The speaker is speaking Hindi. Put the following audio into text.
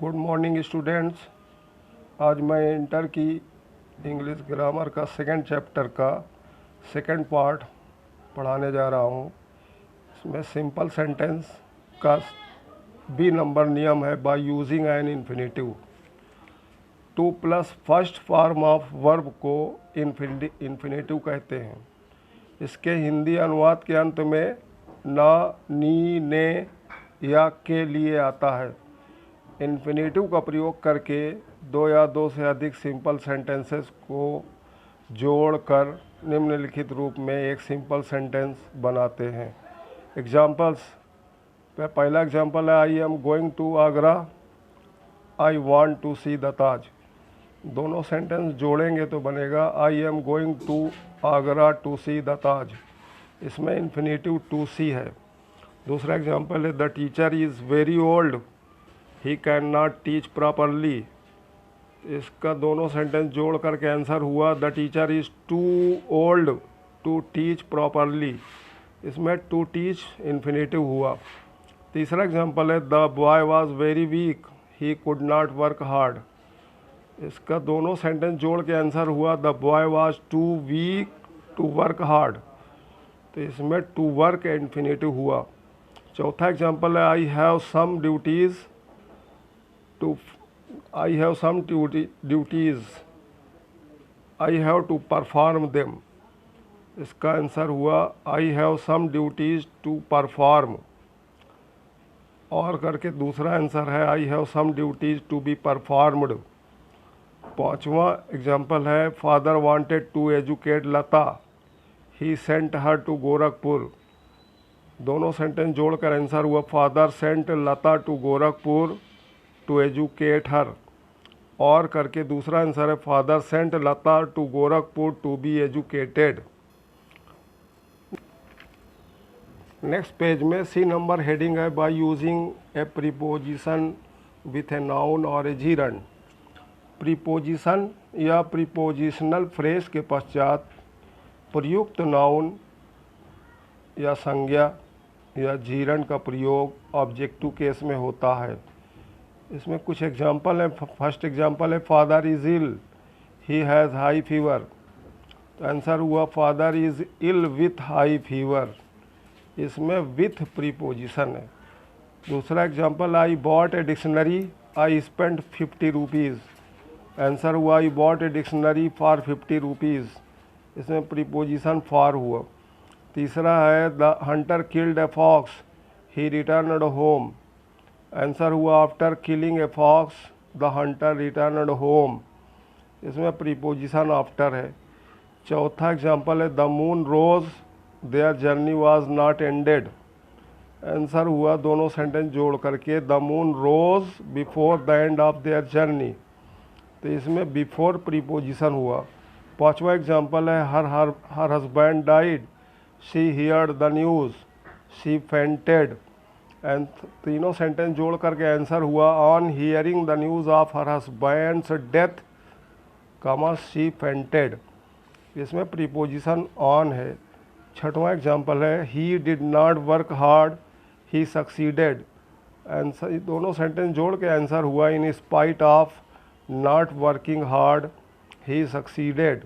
Good morning students. आज मैं इंटर की इंग्लिश ग्रामर का सेकंड चैप्टर का सेकंड पार्ट पढ़ाने जा रहा हूँ। इसमें सिंपल सेंटेंस का बी नंबर नियम है by using an infinitive. To plus first form of verb को इन्फिनेटिव कहते हैं। इसके हिंदी अनुवाद के अंत में ना, नी, ने या के लिए आता है। इन्फिनेटिव का प्रयोग करके दो या दो से अधिक सिंपल सेंटेंसेस को जोड़कर निम्नलिखित रूप में एक सिंपल सेंटेंस बनाते हैं। एग्जाम्पल्स, पहला एग्जाम्पल है I am going to Agra, I want to see the Taj. दोनों सेंटेंस जोड़ेंगे तो बनेगा I am going to Agra to see the Taj. इसमें इन्फिनेटिव टू सी है। दूसरा एग्जाम्पल है the teacher is very old, he can not teach properly. इसका दोनों सेंटेंस जोड़ करके आंसर हुआ the teacher is too old to teach properly. इसमें टू टीच इन्फिनेटिव हुआ। तीसरा एग्जांपल है the boy was very weak, he could not work hard. इसका दोनों सेंटेंस जोड़ के आंसर हुआ the boy was too weak to work hard. तो इसमें टू वर्क इन्फिनेटिव हुआ। चौथा एग्जांपल है I have some duties I have some duties, I have to perform them। इसका आंसर हुआ I have some duties to perform। और करके दूसरा आंसर है I have some duties to be performed। पांचवा एग्जाम्पल है father wanted to educate Lata, he sent her to Gorakhpur. दोनों सेंटेंस जोड़कर आंसर हुआ father sent Lata to Gorakhpur to educate her. और करके दूसरा आंसर है father sent Lata to Gorakhpur to be educated. Next page में सी नंबर हेडिंग है by using a preposition with a noun और ए जीरंड। प्रीपोजिशन या प्रीपोजिशनल फ्रेज के पश्चात प्रयुक्त नाउन या संज्ञा या जीरंड का प्रयोग ऑब्जेक्टिव केस में होता है। इसमें कुछ एग्जाम्पल है। फर्स्ट एग्जाम्पल है father is ill, he has high fever. तो आंसर हुआ father is ill with high fever. इसमें विथ प्रीपोजिशन है। दूसरा example I bought a dictionary, I spend 50 rupees. Answer हुआ I bought a dictionary for 50 rupees. इसमें प्रीपोजिशन फॉर हुआ। तीसरा है the hunter killed a fox, he returned home. Answer हुआ after killing a fox the hunter returned home. इसमें प्रीपोजिशन आफ्टर है। चौथा एग्जाम्पल है the moon rose, their journey was not ended. Answer हुआ दोनों सेंटेंस जोड़ करके the moon rose before the end of their journey. तो इसमें बिफोर प्रीपोजिशन हुआ। पांचवा एग्जाम्पल है her husband died, she heard the news, she fainted. And तीनों सेंटेंस जोड़ करके आंसर हुआ on hearing the news of her husband's death, comma she fainted. इसमें प्रीपोजिशन ऑन है। छठवां एग्जाम्पल है he did not work hard, he succeeded. Answer दोनों सेंटेंस जोड़ के आंसर हुआ in spite of not working hard, he succeeded.